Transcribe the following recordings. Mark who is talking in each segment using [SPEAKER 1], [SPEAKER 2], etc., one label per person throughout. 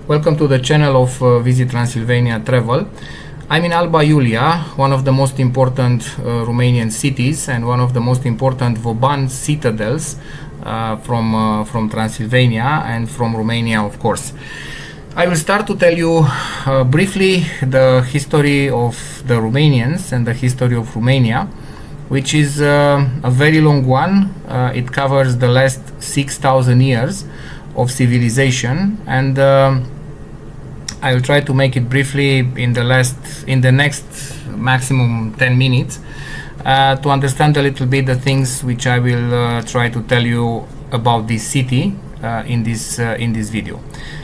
[SPEAKER 1] Welcome to the channel of Visit Transylvania Travel. I'm in Alba, Iulia, one of the most important Romanian cities and one of the most important Vauban citadels from Transylvania and from Romania, of course. I will start to tell you briefly the history of the Romanians and the history of Romania, which is a very long one. It covers the last 6,000 years of civilization, and I will try to make it briefly in the next maximum 10 minutes to understand a little bit the things which I will try to tell you about this city in this video.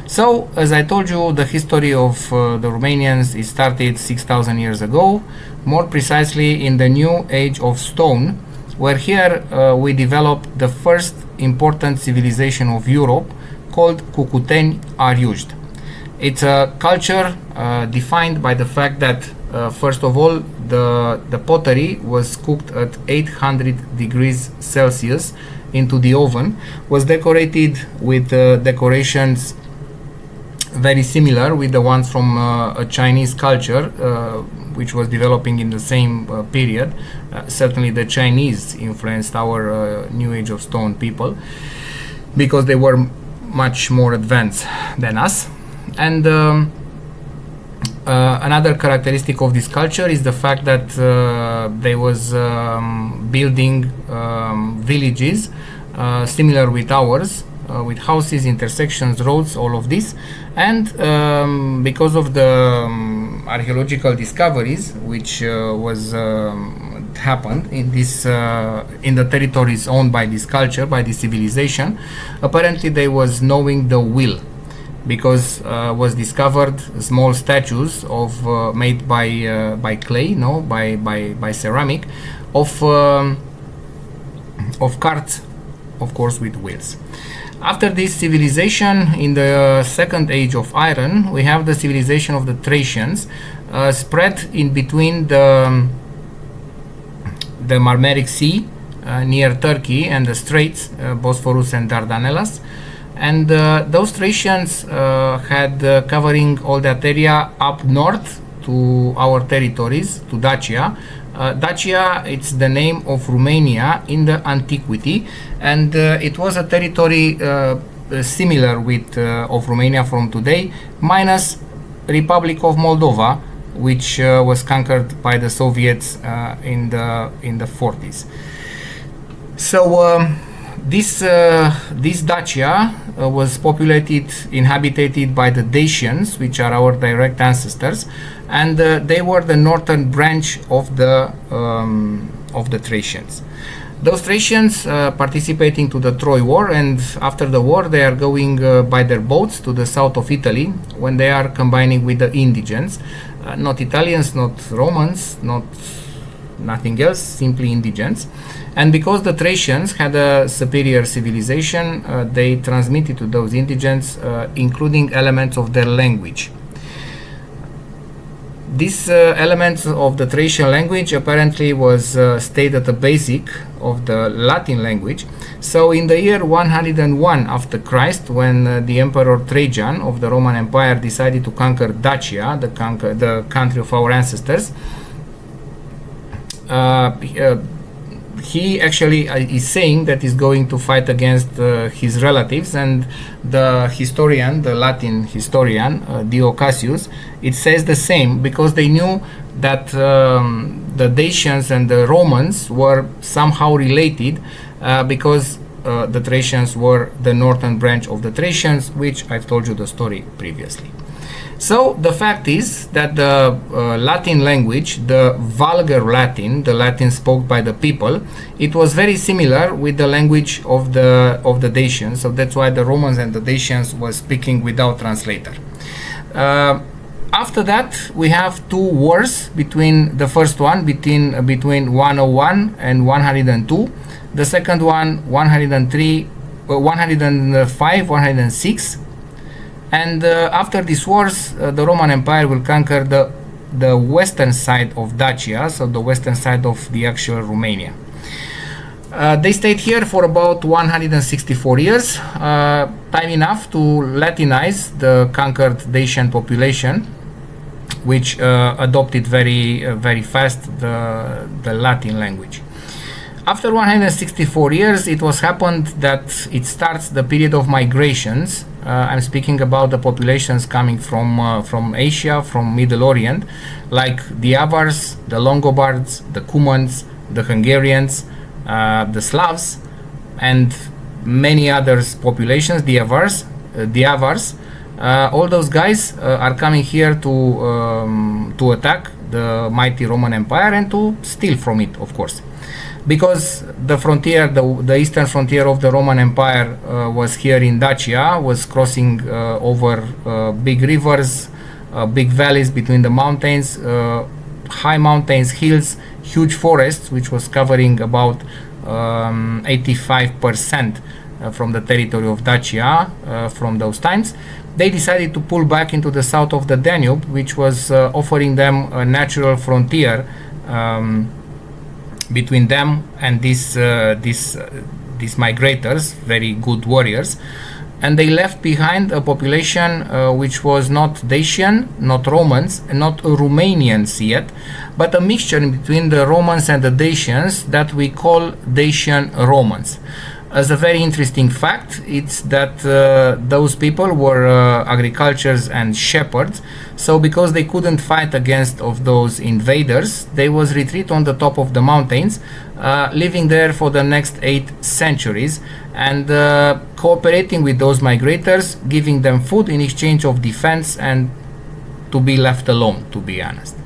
[SPEAKER 1] So, as I told you, the history of the Romanians is started 6,000 years ago, more precisely in the New Age of Stone, where here we developed the first important civilization of Europe, called Cucuteni Ariuști. It's a culture defined by the fact that first of all the pottery was cooked at 800 degrees Celsius into the oven, was decorated with decorations very similar with the ones from a Chinese culture which was developing in the same period. Certainly the Chinese influenced our New Age of Stone people because they were much more advanced than us. And another characteristic of this culture is the fact that they was building villages similar with ours, with houses, intersections, roads, all of this. And because of the archaeological discoveries which was happened in this in the territories owned by this culture, by this civilization, apparently they was knowing the wheel, because was discovered small statues of made by clay, by ceramic, of carts, of course, with wheels. After this civilization, in the second age of iron, we have the civilization of the Thracians, spread in between the Marmaric Sea near Turkey and the Straits, Bosphorus and Dardanelles. And those Thracians had covering all that area up north to our territories, to Dacia. Dacia, it's the name of Romania in the antiquity, and it was a territory similar with of Romania from today, minus Republic of Moldova, which was conquered by the Soviets in the 40s. So this Dacia was inhabited by the Dacians, which are our direct ancestors, and they were the northern branch of the Thracians. Those Thracians participating to the Troy War, and after the war they are going by their boats to the south of Italy, when they are combining with the indigents, not Italians, not Romans, nothing else, simply indigents. And because the Thracians had a superior civilization, they transmitted to those indigents including elements of their language. These elements of the Thracian language apparently was stayed at the basic of the Latin language. So in the year 101 after Christ, when the Emperor Trajan of the Roman Empire decided to conquer Dacia, the country of our ancestors, he actually is saying that he's going to fight against his relatives, and the Latin historian Dio Cassius, it says the same, because they knew that the Dacians and the Romans were somehow related, because the Thracians were the northern branch of the Thracians, which I've told you the story previously. So the fact is that the Latin language, the vulgar Latin, the Latin spoke by the people, it was very similar with the language of the Dacians. So that's why the Romans and the Dacians were speaking without translator. After that, we have two wars between the first one between 101 and 102. The second one 103, 105, 106. And after these wars, the Roman Empire will conquer the western side of Dacia, so the western side of the actual Romania. They stayed here for about 164 years, time enough to Latinize the conquered Dacian population, which adopted very fast the Latin language. After 164 years, it was happened that it starts the period of migrations. I'm speaking about the populations coming from Asia, from Middle Orient, like the Avars, the Longobards, the Cumans, the Hungarians, the Slavs, and many other populations, the Avars. All those guys are coming here to attack the mighty Roman Empire and to steal from it, of course. Because the frontier, the eastern frontier of the Roman Empire was here in Dacia, was crossing over big rivers, big valleys between the mountains, high mountains, hills, huge forests, which was covering about 85% from the territory of Dacia from those times. They decided to pull back into the south of the Danube, which was offering them a natural frontier between them and these migrators, very good warriors. And they left behind a population which was not Dacian, not Romans, and not Romanians yet, but a mixture between the Romans and the Dacians that we call Dacian Romans. As a very interesting fact, it's that those people were agricultors and shepherds. So because they couldn't fight against of those invaders, they was retreat on the top of the mountains, living there for the next 8 centuries and cooperating with those migrators, giving them food in exchange of defense and to be left alone, to be honest.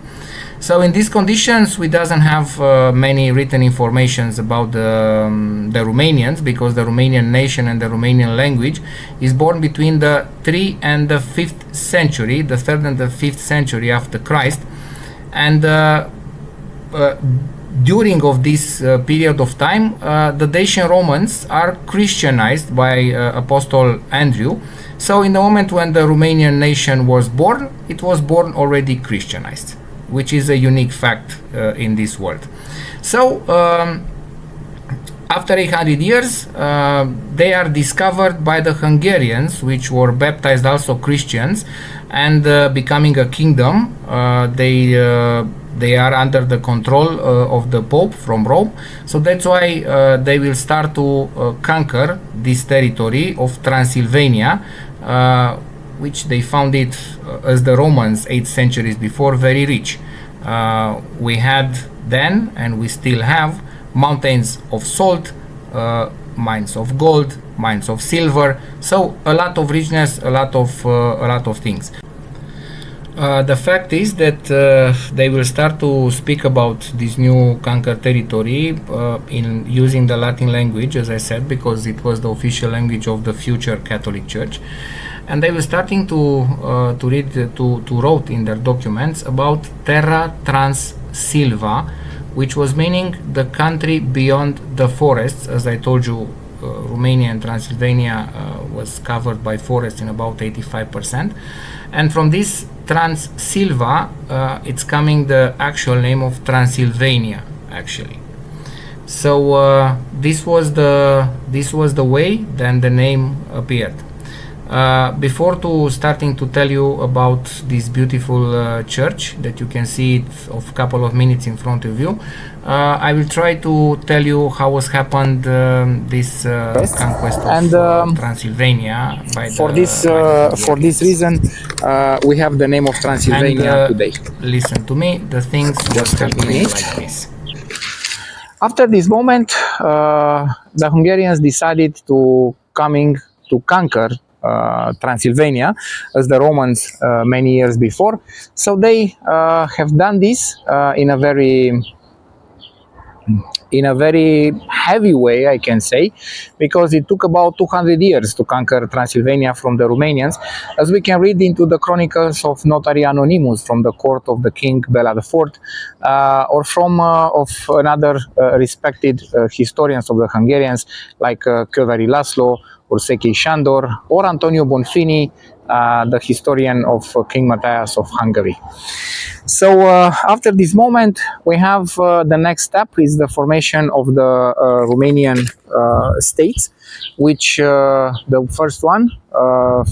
[SPEAKER 1] So in these conditions, we doesn't have many written informations about the Romanians, because the Romanian nation and the Romanian language is born between the 3rd and the 5th century, the 3rd and the 5th century after Christ. And during of this period of time, the Dacian Romans are Christianized by Apostle Andrew. So in the moment when the Romanian nation was born, it was born already Christianized, which is a unique fact in this world. So after 800 years, they are discovered by the Hungarians, which were baptized also Christians, and becoming a kingdom. They are under the control of the Pope from Rome. So that's why they will start to conquer this territory of Transylvania, which they found it as the Romans 8 centuries before very rich. We had then, and we still have, mountains of salt, mines of gold, mines of silver. So a lot of richness, a lot of things. The fact is that they will start to speak about this new conquered territory in using the Latin language, as I said, because it was the official language of the future Catholic Church. And they were starting to read, to wrote in their documents about Terra Trans Silva, which was meaning the country beyond the forests. As I told you, Romania and Transylvania was covered by forests in about 85%. And from this Trans Silva, it's coming the actual name of Transylvania, actually. So this was the way then the name appeared. Before starting to tell you about this beautiful church that you can see it of a couple of minutes in front of you, I will try to tell you how was happened this conquest of Transylvania. For this reason, we have the name of Transylvania today. Listen to me, the things was happening like this.
[SPEAKER 2] After this moment, the Hungarians decided to conquer Transylvania as the Romans many years before. So they have done this in a very heavy way, I can say, because it took about 200 years to conquer Transylvania from the Romanians, as we can read into the chronicles of Notary Anonymous from the court of the King Bela IV, or from of another respected historians of the Hungarians like Köveri László Ursechei Sandor, or Antonio Bonfini, the historian of King Matthias of Hungary. So after this moment, we have the next step is the formation of the Romanian states, which the first one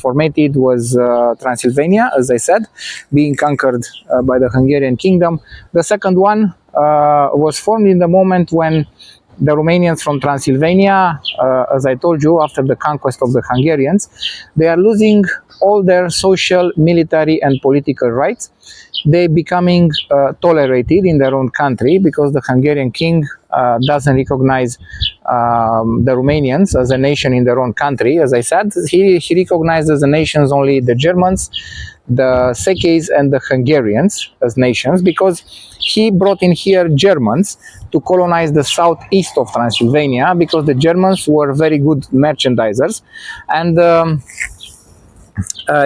[SPEAKER 2] formatted was Transylvania, as I said, being conquered by the Hungarian kingdom. The second one was formed in the moment when the Romanians from Transylvania, as I told you, after the conquest of the Hungarians, they are losing all their social, military, and political rights. They becoming tolerated in their own country because the Hungarian king doesn't recognize the Romanians as a nation in their own country. As I said, he recognizes the nations only the Germans, the Szekélyes, and the Hungarians as nations, because he brought in here Germans to colonize the southeast of Transylvania, because the Germans were very good merchandisers, and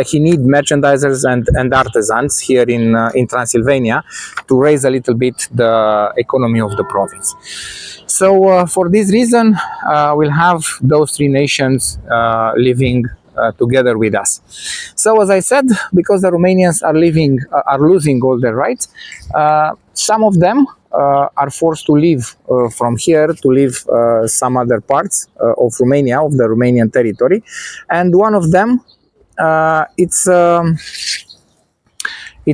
[SPEAKER 2] he need merchandisers and artisans here in Transylvania to raise a little bit the economy of the province. So for this reason, we'll have those three nations living together with us. So as I said, because the Romanians are losing all their rights, some of them are forced to leave from here to live some other parts of Romania, of the Romanian territory, and one of them it's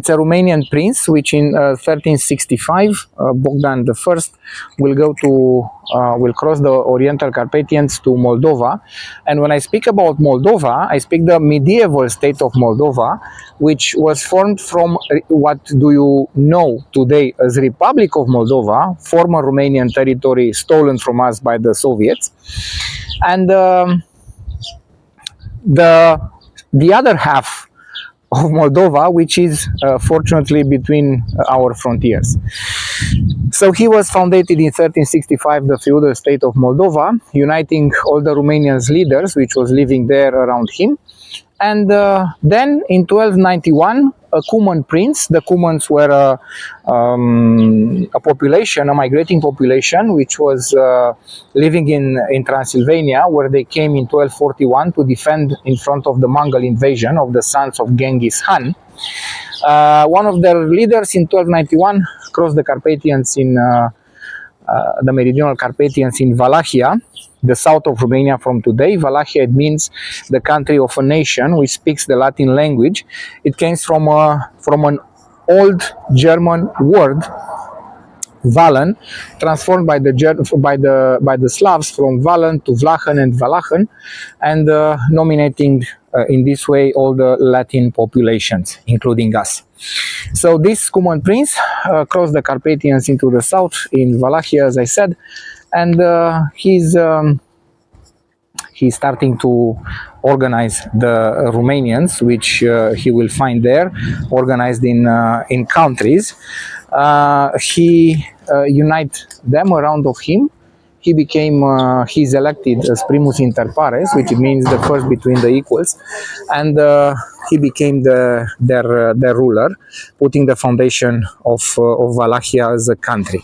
[SPEAKER 2] a Romanian prince, which in 1365, Bogdan I will cross the Oriental Carpathians to Moldova. And when I speak about Moldova, I speak the medieval state of Moldova, which was formed from what do you know today as Republic of Moldova, former Romanian territory stolen from us by the Soviets. And the other half of Moldova, which is fortunately between our frontiers. So he was founded in 1365, the feudal state of Moldova, uniting all the Romanian leaders which was living there around him. And then in 1291, a Cuman prince, the Cumans were a population, a migrating population, which was living in Transylvania, where they came in 1241 to defend in front of the Mongol invasion of the sons of Genghis Khan. One of their leaders in 1291 crossed the Carpathians the meridional Carpathians in Wallachia, the south of Romania from today. Wallachia, it means the country of a nation which speaks the Latin language. It came from an old German word, Wallen, transformed by the Slavs from Wallen to Vlachen and Walachen, and nominating in this way all the Latin populations, including us. So this Cuman prince crossed the Carpathians into the south in Wallachia, as I said, and he's starting to organize the Romanians, which he will find there, organized in countries. He unite them around of him. He's elected as primus inter pares, which means the first between the equals, and he became their ruler, putting the foundation of Wallachia as a country.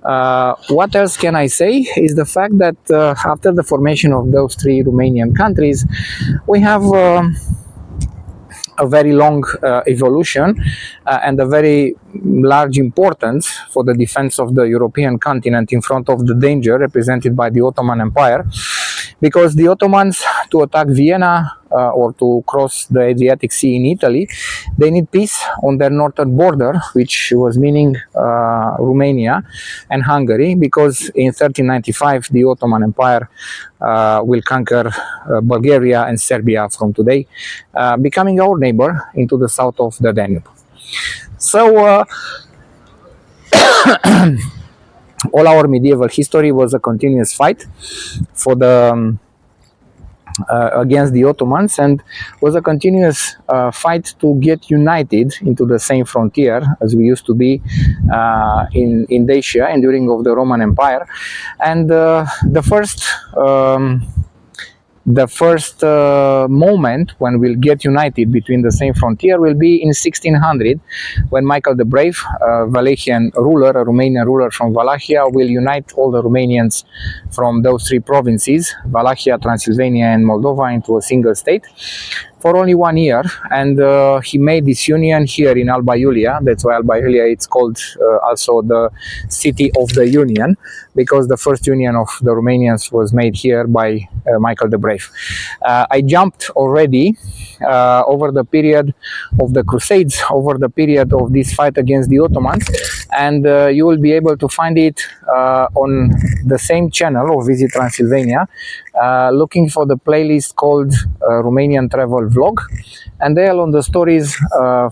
[SPEAKER 2] What else can I say is the fact that after the formation of those three Romanian countries, we have a very long evolution and a very large importance for the defense of the European continent in front of the danger represented by the Ottoman Empire, because the Ottomans, to attack Vienna or to cross the Adriatic Sea in Italy, they need peace on their northern border, which was meaning Romania and Hungary, because in 1395 the Ottoman Empire will conquer Bulgaria and Serbia from today, becoming our neighbor into the south of the Danube. So all our medieval history was a continuous fight for the against the Ottomans, and was a continuous fight to get united into the same frontier as we used to be in Dacia and during of the Roman Empire. And the first the first moment when we'll get united between the same frontier will be in 1600, when Michael the Brave, a Wallachian ruler, a Romanian ruler from Wallachia, will unite all the Romanians from those three provinces, Wallachia, Transylvania and Moldova, into a single state for only 1 year. And he made this union here in Alba Iulia. That's why Alba Iulia, it's called also the city of the union, because the first union of the Romanians was made here by Michael the Brave. I jumped already over the period of the Crusades, over the period of this fight against the Ottomans, and you will be able to find it on the same channel of Visit Transylvania, looking for the playlist called Romanian Travel Vlog, and there on the stories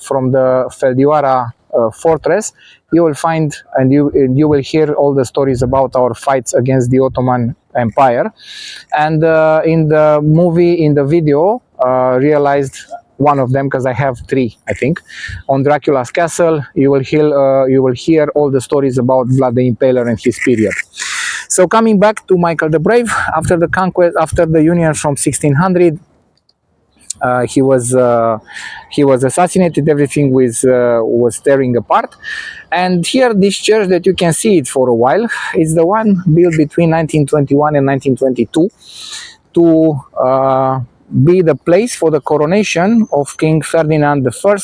[SPEAKER 2] from the Feldioara fortress, you will find and you will hear all the stories about our fights against the Ottoman Empire. And in the movie, in the video, realized one of them, because I have three, I think. On Dracula's castle, you will hear all the stories about Vlad the Impaler and his period. So coming back to Michael the Brave, after the conquest, after the union from 1600, he was assassinated. Everything was tearing apart, and here this church that you can see it for a while is the one built between 1921 and 1922 to be the place for the coronation of King Ferdinand I,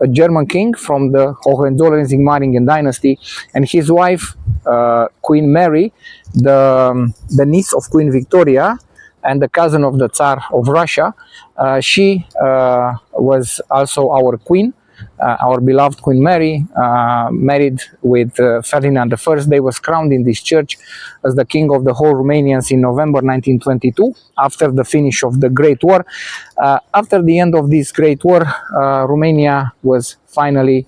[SPEAKER 2] a German king from the Hohenzollern-Sigmaringen dynasty, and his wife, Queen Mary, the niece of Queen Victoria and the cousin of the Tsar of Russia. She was also our queen, our beloved Queen Mary, married with Ferdinand I. They was crowned in this church as the king of the whole Romanians in November 1922, after the finish of the Great War. After the end of this Great War, Romania was finally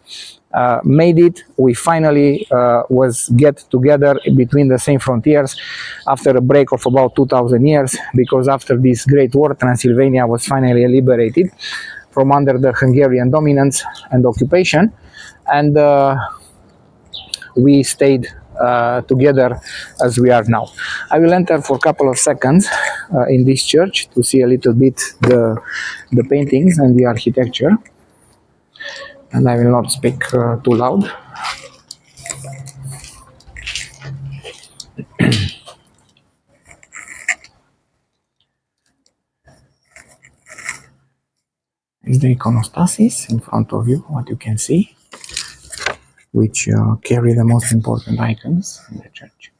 [SPEAKER 2] made it. We finally was get together between the same frontiers after a break of about 2000 years, because after this Great War, Transylvania was finally liberated from under the Hungarian dominance and occupation, and we stayed together as we are now. I will enter for a couple of seconds in this church to see a little bit the paintings and the architecture, and I will not speak too loud. Is the iconostasis in front of you, what you can see, which carry the most important icons in the church.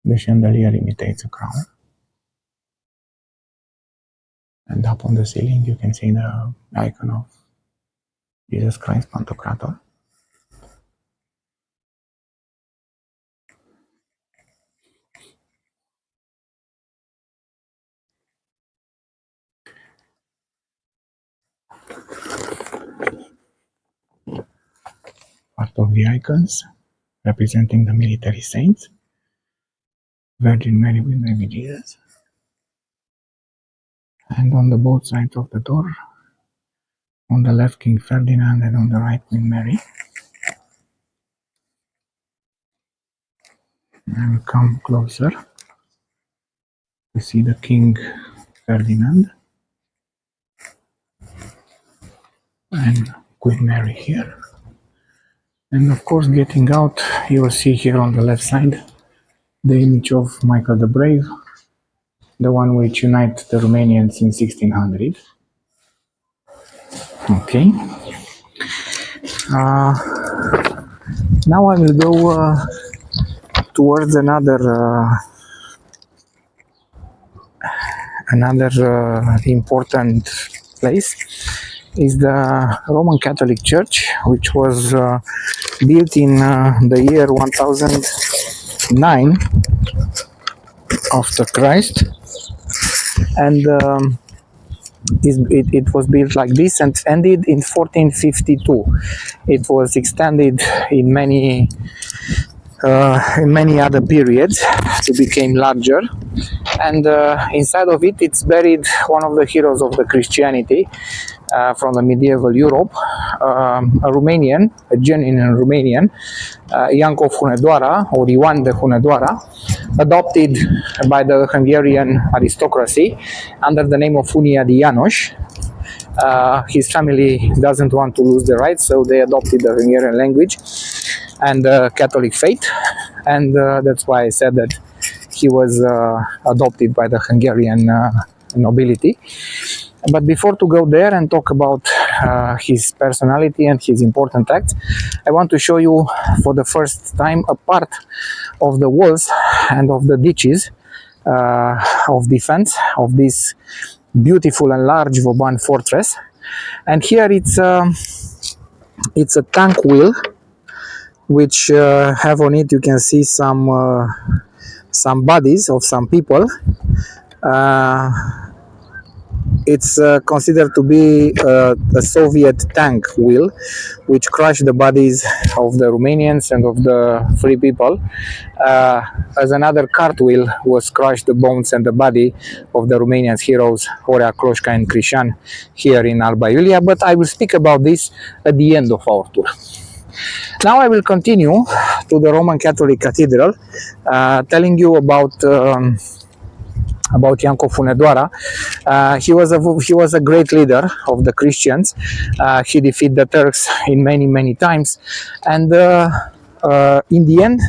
[SPEAKER 2] The chandelier imitates a crown, and up on the ceiling you can see the icon of Jesus Christ Pantocrator. Part of the icons representing the military saints, Virgin Mary with baby Jesus, and on the both sides of the door, on the left King Ferdinand and on the right Queen Mary. I will come closer to see the King Ferdinand and Queen Mary here. And of course, getting out, you will see here on the left side the image of Michael the Brave, the one which united the Romanians in 1600. Okay. Now I will go towards another important place. Is the Roman Catholic Church, which was built in the year 1009 after Christ, and it was built like this and ended in 1452. It was extended in many other periods to become larger, and inside of it, it's buried one of the heroes of the Christianity, from the medieval Europe, a Romanian, a genuine Romanian, Iancov Hunedoara, or Ioan de Hunedoara, adopted by the Hungarian aristocracy under the name of Unia de János. His family doesn't want to lose the rights, so they adopted the Hungarian language and the Catholic faith, and that's why I said that he was adopted by the Hungarian nobility. But before to go there and talk about his personality and his important acts, I want to show you for the first time a part of the walls and of the ditches of defense of this beautiful and large Vauban fortress. And here it's a tank wheel which have on it, you can see some bodies of some people. It's considered to be a Soviet tank wheel which crushed the bodies of the Romanians and of the free people, as another cart wheel was crushed the bones and the body of the Romanian heroes Horea, Cloșca and Crișan here in Alba Iulia, but I will speak about this at the end of our tour. Now I will continue to the Roman Catholic Cathedral, telling you about Iancov Hunedoara. He was a great leader of the Christians. He defeated the Turks in many times, and in the end,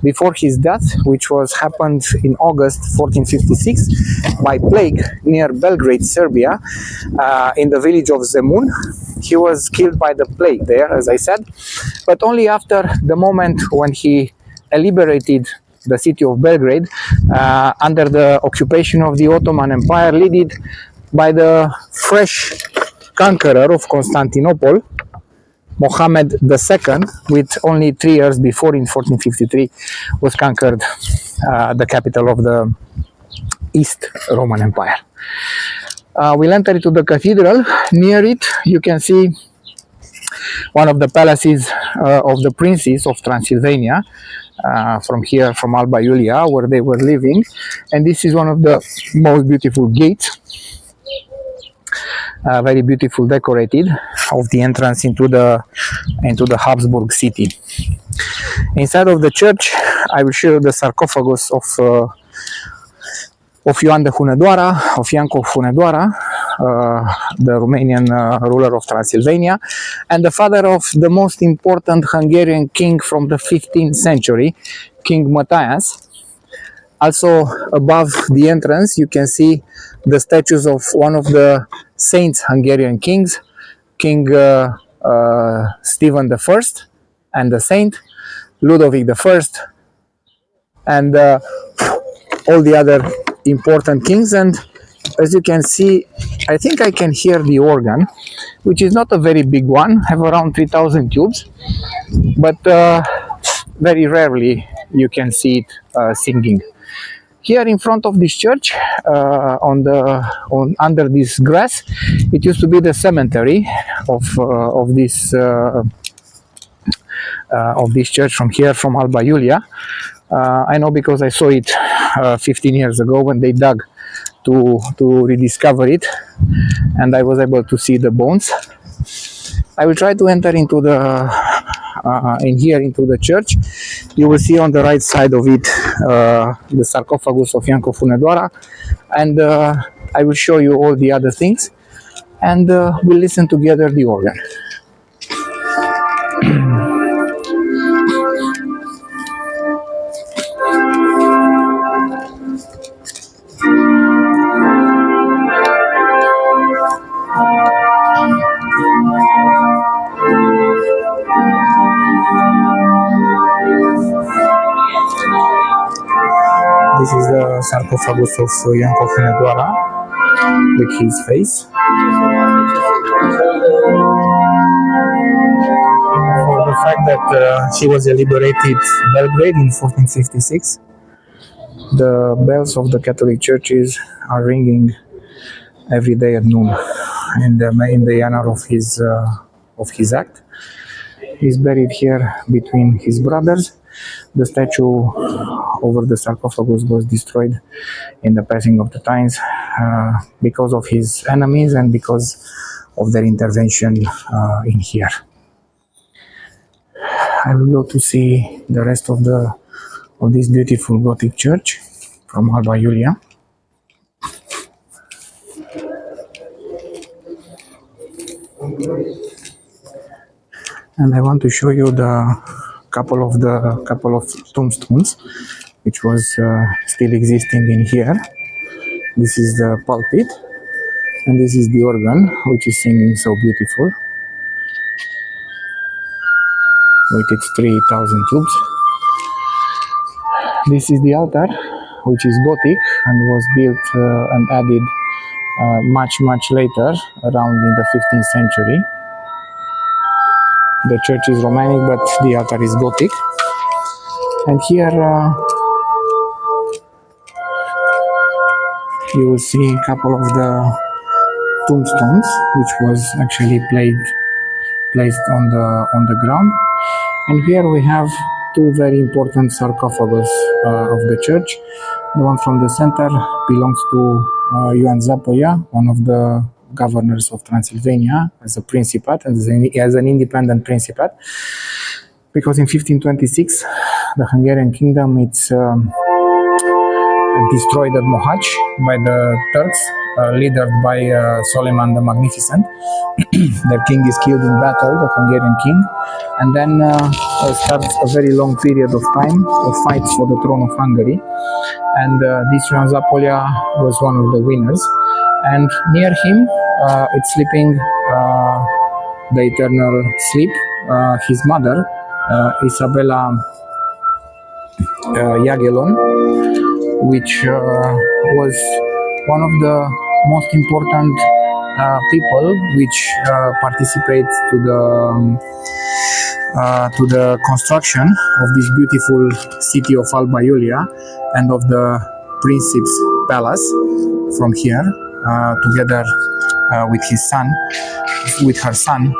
[SPEAKER 2] before his death, which was happened in August 1456 by plague near Belgrade, Serbia, in the village of Zemun, he was killed by the plague there, as I said, but only after the moment when he liberated the city of Belgrade under the occupation of the Ottoman Empire, led by the fresh conqueror of Constantinople, Mohammed II, with only 3 years before, in 1453, was conquered the capital of the East Roman Empire. We'll enter into the cathedral. Near it, you can see one of the palaces of the princes of Transylvania, from here, from Alba Iulia, where they were living, and this is one of the most beautiful gates, very beautiful, decorated, of the entrance into the Habsburg city. Inside of the church, I will show you the sarcophagus of Ioan de Hunedoara, of Iancov Hunedoara, the Romanian ruler of Transylvania, and the father of the most important Hungarian king from the 15th century, King Matthias. Also, above the entrance, you can see the statues of one of the saints Hungarian kings, King Stephen I, and the saint Ludovic I, and all the other important kings. And as you can see, I think I can hear the organ, which is not a very big one, have around 3,000 tubes, but very rarely you can see it singing. Here in front of this church, under this grass, it used to be the cemetery of this church from here, from Alba Iulia. I know because I saw it 15 years ago when they dug to rediscover it, and I was able to see the bones. I will try to enter into into the church. You will see on the right side of it the sarcophagus of Iancov Hunedoara, and I will show you all the other things, and we'll listen together the organ. This is the sarcophagus of Iancov Hunedoara with his face. For the fact that he was liberated Belgrade in 1456, the bells of the Catholic churches are ringing every day at noon in the honor of his act. He's buried here between his brothers. The statue over the sarcophagus was destroyed in the passing of the times because of his enemies and because of their intervention in here. I will go to see the rest of this beautiful Gothic church from Alba, Iulia. And I want to show you the couple of tombstones which was still existing in here. This is the pulpit, and this is the organ which is singing so beautiful with its 3,000 tubes. This is the altar, which is Gothic and was built and added much later, around in the 15th century. The church is Romanic, but the altar is Gothic. And here you will see a couple of the tombstones, which was actually placed on the ground. And here we have two very important sarcophagus of the church. The one from the center belongs to Ioan Zapoia, one of the governors of Transylvania, as a principate, as an independent principate, because in 1526 the Hungarian kingdom it's destroyed at Mohacs by the Turks, leadered by Soleiman the Magnificent. Their king is killed in battle, the Hungarian king, and then starts a very long period of time of fights for the throne of Hungary. And this Ioan Zapoia was one of the winners. And near him, it's sleeping the eternal sleep, his mother, Isabella Jagiellon, which was one of the most important people which participate to the construction of this beautiful city of Alba, Iulia, and of the Princeps Palace from here, together with her son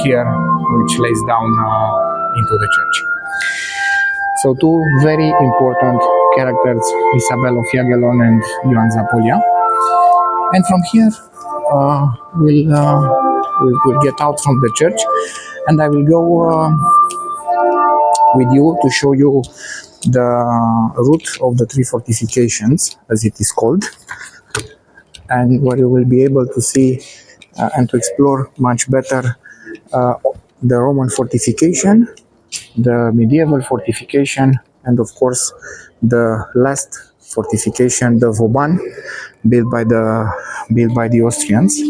[SPEAKER 2] here, which lays down into the church. So two very important characters, Isabel of Jagiellon and Ioan Zapoia. And from here, we'll get out from the church, and I will go with you to show you the route of the three fortifications, as it is called, and where you will be able to see and to explore much better the Roman fortification, the medieval fortification, and of course the last fortification, the Vauban, built by the Austrians.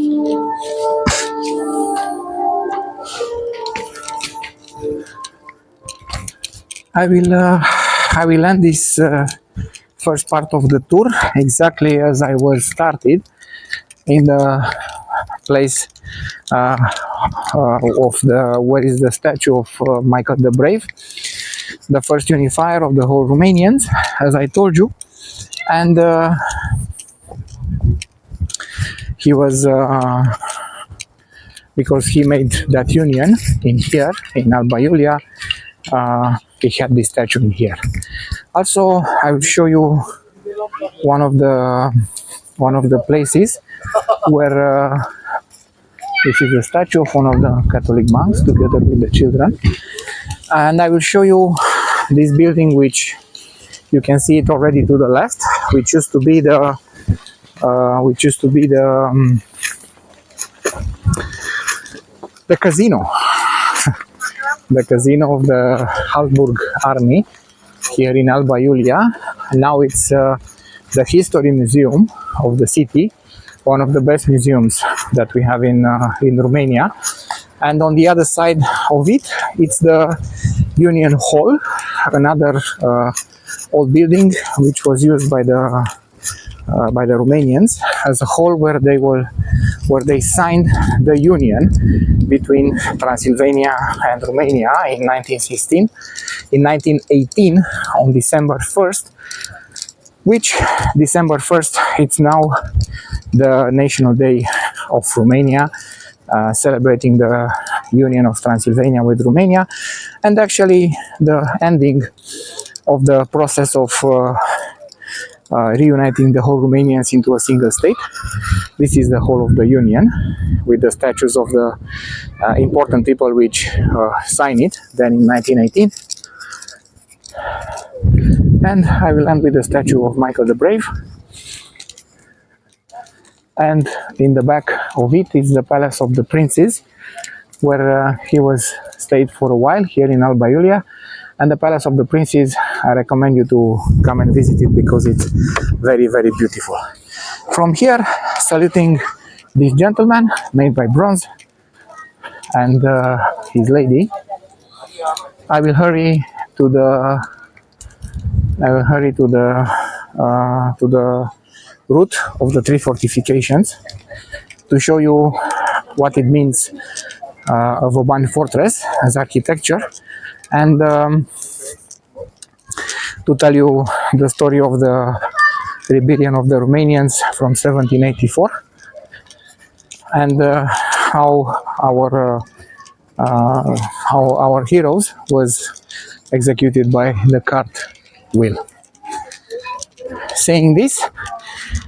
[SPEAKER 2] I will end this first part of the tour exactly as I was started, in the place of where is the statue of Michael the Brave, the first unifier of the whole Romanians, as I told you. And he was because he made that union in here in Alba, Iulia, he had this statue in here. Also, I will show you one of the places where this is a statue of one of the Catholic monks together with the children. And I will show you this building, which you can see it already to the left, which used to be the casino, the casino of the Habsburg army here in Alba, Iulia. Now it's the history museum of the city, one of the best museums that we have in Romania. And on the other side of it, it's the Union Hall, another old building which was used by the Romanians as a hall where they signed the union between Transylvania and Romania in 1916. In 1918, on December 1st, which December 1st, it's now the National Day of Romania, celebrating the union of Transylvania with Romania, and actually the ending of the process of reuniting the whole Romanians into a single state. This is the whole of the Union, with the statues of the important people which signed it then in 1918. And I will end with the statue of Michael the Brave. And in the back of it is the Palace of the Princes, where he was stayed for a while here in Alba, Iulia. And the Palace of the Princes, I recommend you to come and visit it because it's very, very beautiful. From here, saluting this gentleman made by bronze and his lady, I will hurry to the route of the three fortifications to show you what it means a Vauban fortress as architecture, and to tell you the story of the rebellion of the Romanians from 1784 and how our heroes was executed by the cart wheel. Saying this,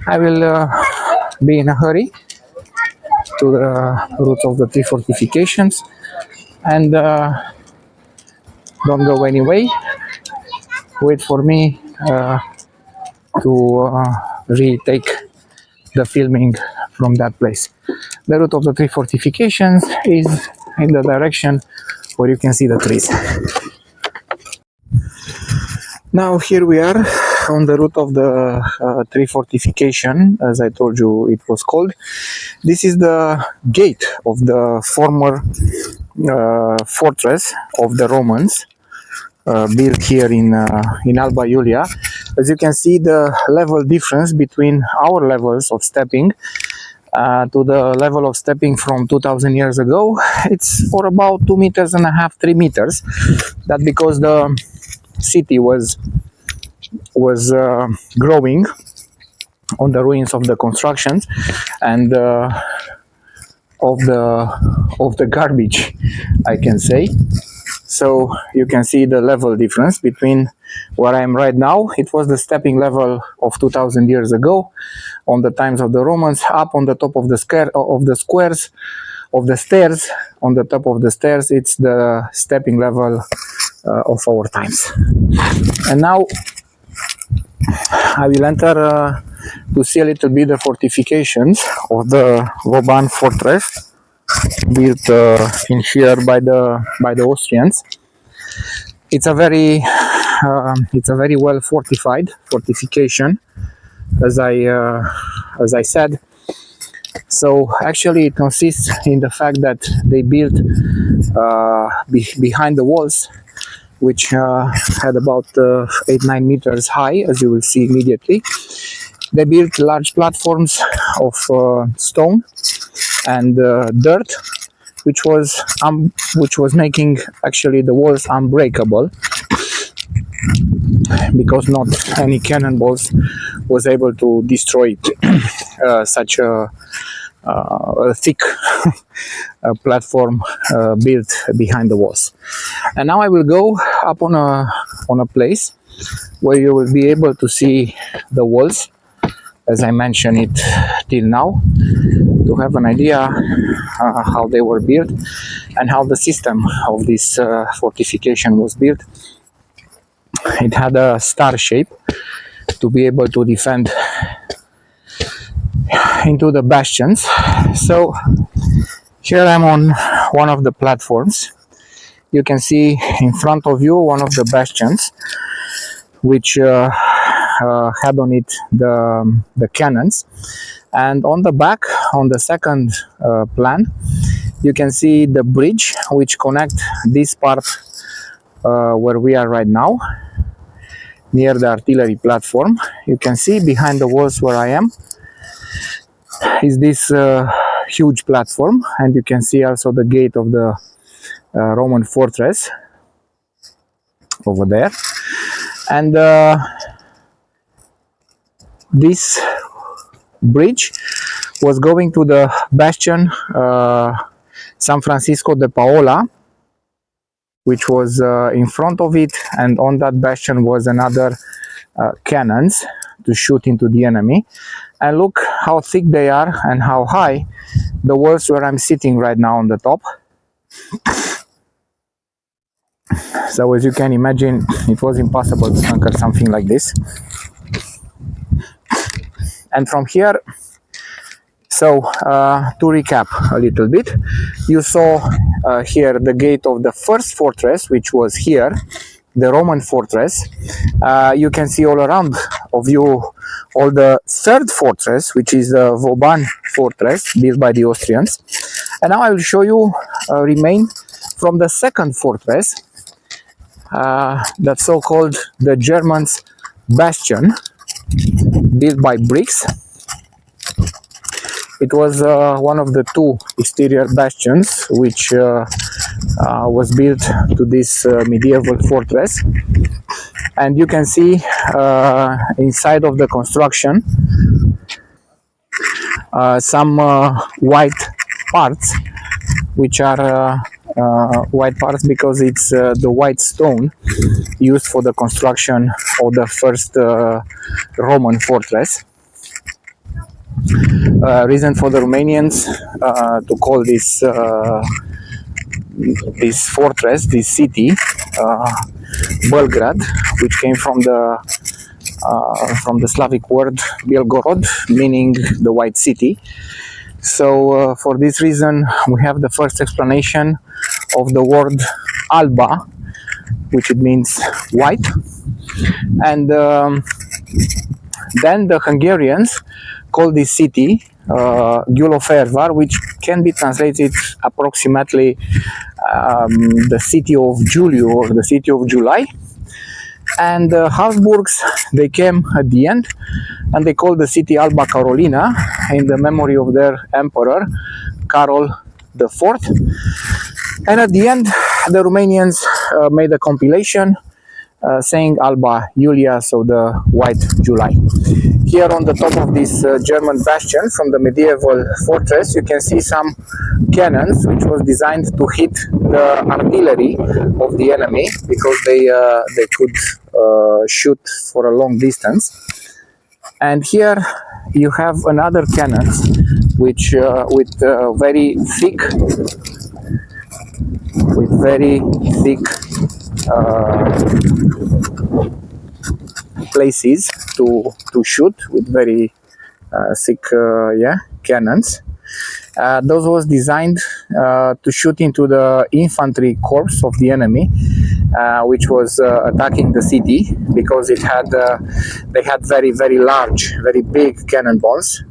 [SPEAKER 2] I will be in a hurry to the route of the three fortifications, and don't go anyway. Wait for me to retake the filming from that place. The route of the three fortifications is in the direction where you can see the trees. Now here we are on the route of the tree fortification, as I told you it was called. This is the gate of the former fortress of the Romans, built here in Alba, Iulia. As you can see, the level difference between our levels of stepping to the level of stepping from 2000 years ago, it's for about 2.5 meters, 3 meters. That because the city was growing on the ruins of the constructions and of the garbage, I can say. So you can see the level difference between where I am right now. It was the stepping level of 2000 years ago on the times of the Romans, up on the top of the stairs. On the top of the stairs, it's the stepping level of our times. And now I will enter to see a little bit the fortifications of the Vauban fortress, built in here by the Austrians. It's a very well fortified fortification, as I said. So actually, it consists in the fact that they built behind the walls, which had about 8-9 meters high, as you will see immediately. They built large platforms of stone and dirt, which was making actually the walls unbreakable, because not any cannonballs was able to destroy such a thick platform built behind the walls. And now I will go up on a place where you will be able to see the walls, as I mentioned it till now, to have an idea how they were built and how the system of this fortification was built. It had a star shape to be able to defend into the bastions. So here I'm on one of the platforms. You can see in front of you one of the bastions, which had on it the cannons, and on the back, on the second plan, you can see the bridge which connect this part where we are right now, near the artillery platform. You can see behind the walls where I am is this huge platform, and you can see also the gate of the Roman fortress over there. And this bridge was going to the bastion San Francisco de Paola, which was in front of it, and on that bastion was another cannons to shoot into the enemy. And look how thick they are and how high the walls where I'm sitting right now on the top. So as you can imagine, it was impossible to conquer something like this. And from here, so to recap a little bit, you saw here the gate of the first fortress, which was here, the Roman fortress. You can see all around of you all the third fortress, which is the Vauban fortress, built by the Austrians. And now I will show you remain from the second fortress, that's so-called the Germans' bastion, built by bricks. It was one of the two exterior bastions which was built to this medieval fortress. And you can see inside of the construction some white parts, which are white parts because it's the white stone used for the construction of the first Roman fortress. Reason for the Romanians to call this this fortress, this city, Belgrade, which came from the Slavic word Belgorod, meaning the white city. So for this reason, we have the first explanation of the word Alba, which it means white, and then the Hungarians call this city Gyulafehérvár, which can be translated approximately the city of Juliu or the city of July. And the Habsburgs, they came at the end and they called the city Alba Carolina in the memory of their emperor Carol IV. And at the end, the Romanians made a compilation saying Alba Iulia, so the white July. Here on the top of this German bastion from the medieval fortress, you can see some cannons which was designed to hit the artillery of the enemy, because they could shoot for a long distance. And here you have another cannons which with very thick places to shoot, with very thick cannons. Those was designed to shoot into the infantry corps of the enemy, which was attacking the city, because it had they had very large, very big cannonballs,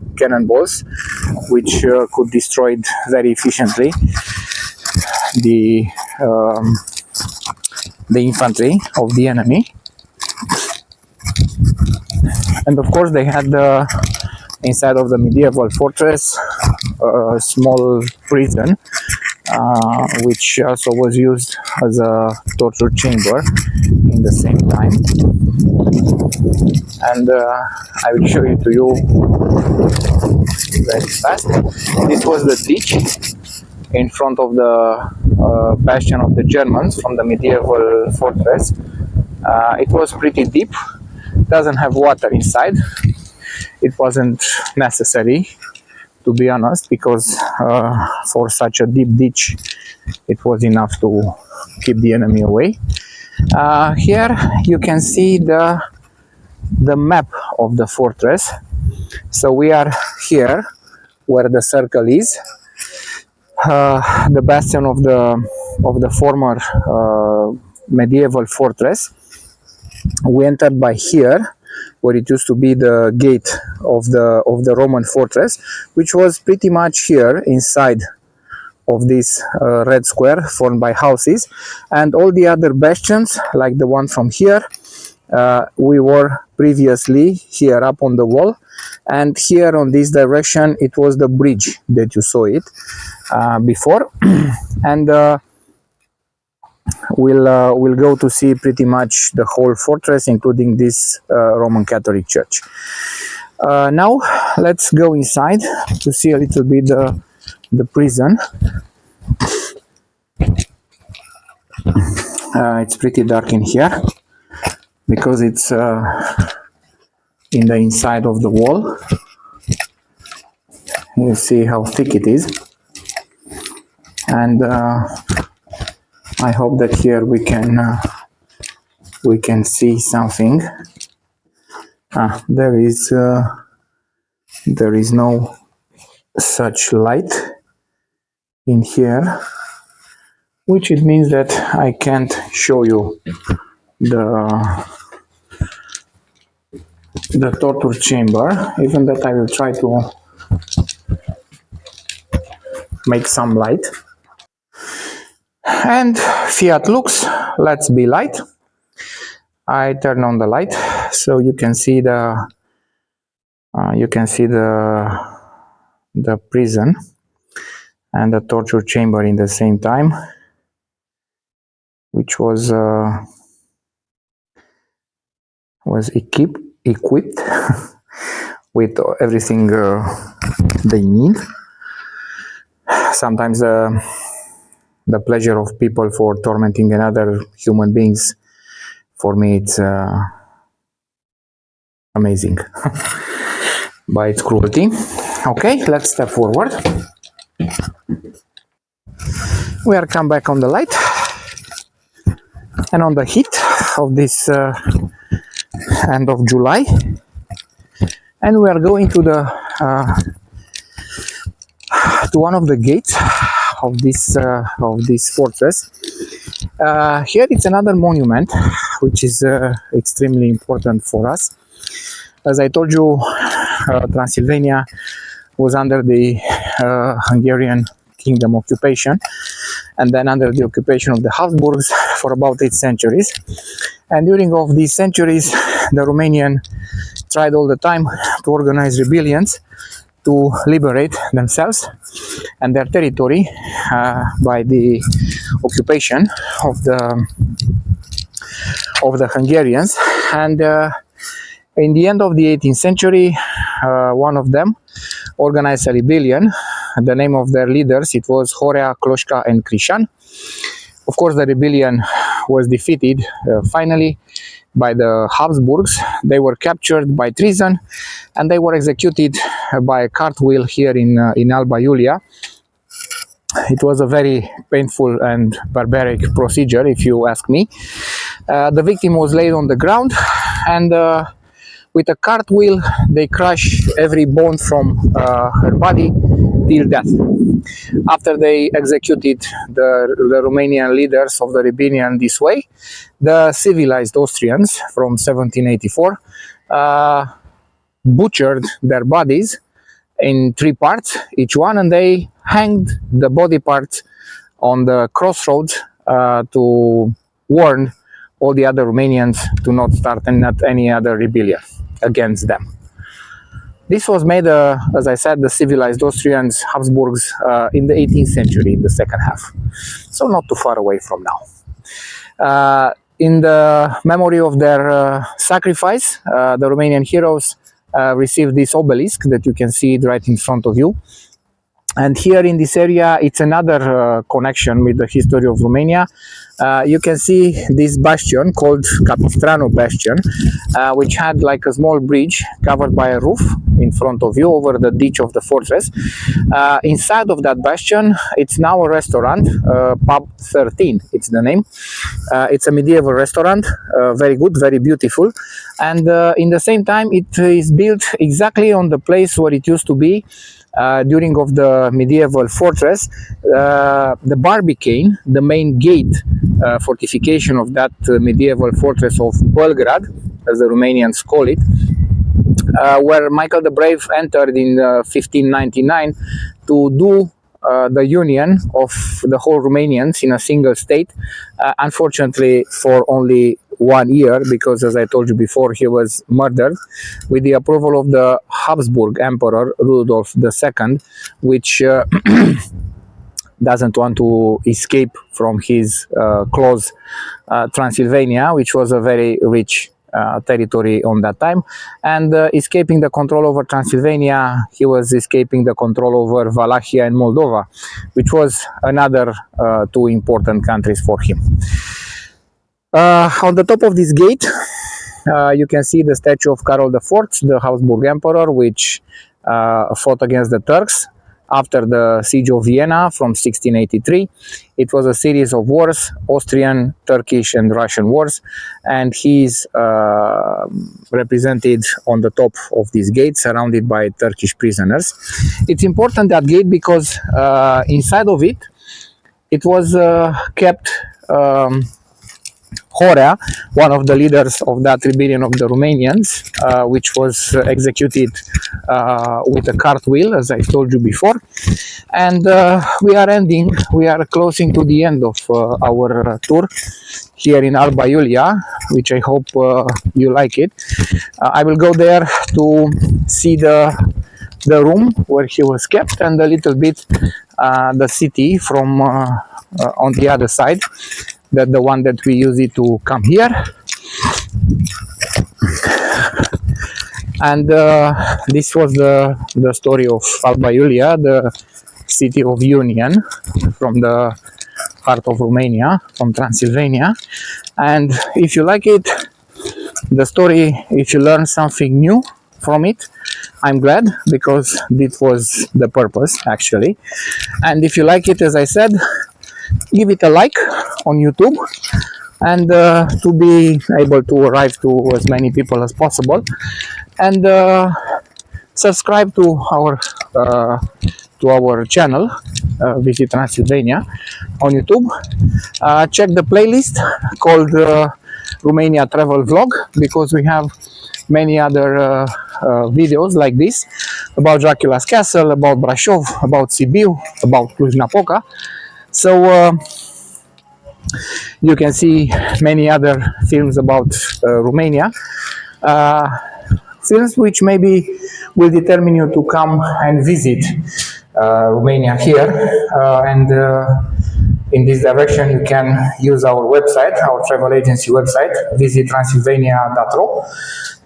[SPEAKER 2] which could destroy very efficiently the infantry of the enemy. And of course they had inside of the medieval fortress a small prison, which also was used as a torture chamber in the same time. And I will show it to you very fast. This was the ditch in front of the bastion of the Germans from the medieval fortress. It was pretty deep, doesn't have water inside. It wasn't necessary, to be honest, because for such a deep ditch it was enough to keep the enemy away. Here you can see the map of the fortress. So we are here where the circle is, the bastion of the former medieval fortress. We entered by here, where it used to be the gate of the Roman fortress, which was pretty much here inside of this red square formed by houses. And all the other bastions, like the one from here, we were previously here up on the wall, and here on this direction it was the bridge that you saw it before. And we'll go to see pretty much the whole fortress, including this Roman Catholic Church. Now let's go inside to see a little bit the prison. It's pretty dark in here because it's in the inside of the wall. You see how thick it is, and I hope that here we can see something. There is no such light in here, which it means that I can't show you the torture chamber, even that I will try to make some light. And Fiat lux, let's be light. I turn on the light so you can see the prison and the torture chamber in the same time, which was equipped with everything they need. Sometimes the pleasure of people for tormenting another human beings, for me it's amazing by its cruelty. Okay, let's step forward. We are come back on the light and on the heat of this end of July, and we are going to one of the gates of this fortress. Here it's another monument which is extremely important for us. As I told you, Transylvania was under the Hungarian kingdom occupation, and then under the occupation of the Habsburgs for about 8 centuries. And during of these centuries, the Romanian tried all the time to organize rebellions to liberate themselves and their territory by the occupation of the Hungarians. And in the end of the 18th century, one of them organized a rebellion. The name of their leaders, it was Horea, Kloșca, and Crișan. Of course, the rebellion was defeated finally by the Habsburgs. They were captured by treason, and they were executed by a cartwheel here in Alba, Iulia. It was a very painful and barbaric procedure, if you ask me. The victim was laid on the ground, and with a cartwheel, they crushed every bone from her body till death. After they executed the Romanian leaders of the rebellion this way, the civilized Austrians from 1784 butchered their bodies in 3 parts, each one, and they hanged the body parts on the crossroads to warn all the other Romanians to not start any other rebellion against them. This was made, as I said, the civilized Austrians, Habsburgs, in the 18th century, in the second half. So not too far away from now. In the memory of their sacrifice, the Romanian heroes received this obelisk that you can see right in front of you. And here in this area, it's another connection with the history of Romania. You can see this bastion called Capistrano Bastion, which had like a small bridge covered by a roof in front of you over the ditch of the fortress. Inside of that bastion, it's now a restaurant, Pub 13, it's the name. It's a medieval restaurant, very good, very beautiful. And in the same time, it is built exactly on the place where it used to be during of the medieval fortress. The Barbicane, the main gate fortification of that medieval fortress of Belgrade, as the Romanians call it, where Michael the Brave entered in 1599 to do the union of the whole Romanians in a single state, unfortunately for only 1 year, because as I told you before, he was murdered with the approval of the Habsburg Emperor Rudolf II, which doesn't want to escape from his close Transylvania, which was a very rich territory on that time. And escaping the control over Transylvania, he was escaping the control over Wallachia and Moldova, which was another 2 important countries for him. On the top of this gate, you can see the statue of Carol IV, the Habsburg Emperor, which fought against the Turks after the siege of Vienna from 1683. It was a series of wars, Austrian, Turkish and Russian wars, and he's represented on the top of this gate, surrounded by Turkish prisoners. It's important, that gate, because inside of it, it was kept Horea, one of the leaders of that rebellion of the Romanians, which was executed with a cartwheel, as I told you before. And we are closing to the end of our tour here in Alba, Iulia, which I hope you like it. I will go there to see the room where he was kept, and a little bit the city from on the other side, that the one that we use it to come here. And this was the story of Alba Iulia, the city of union from the heart of Romania, from Transylvania. And if you like it, the story, if you learn something new from it, I'm glad, because this was the purpose actually. And if you like it, as I said, give it a like on YouTube, and to be able to arrive to as many people as possible, and subscribe to our channel, Visit Transylvania, on YouTube. Check the playlist called Romania Travel Vlog, because we have many other videos like this about Dracula's Castle, about Brașov, about Sibiu, about Cluj-Napoca. So you can see many other films about Romania, films which maybe will determine you to come and visit Romania here, and in this direction you can use our website, our travel agency website, visittransylvania.ro,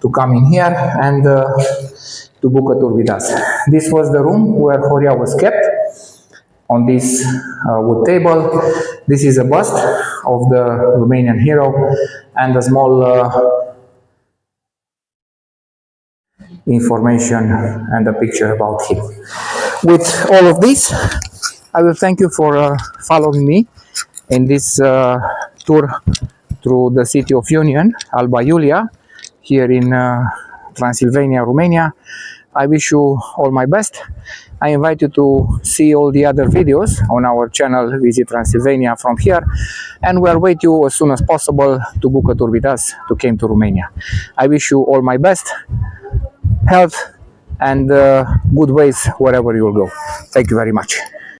[SPEAKER 2] to come in here and to book a tour with us. This was the room where Horea was kept, on this wood table. This is a bust of the Romanian hero, and a small information and a picture about him. With all of this, I will thank you for following me in this tour through the city of Union, Alba Iulia, here in Transylvania, Romania. I wish you all my best. I invite you to see all the other videos on our channel, Visit Transylvania, from here, and we'll wait you as soon as possible to book a tour with us to come to Romania. I wish you all my best, health and good ways wherever you will go. Thank you very much.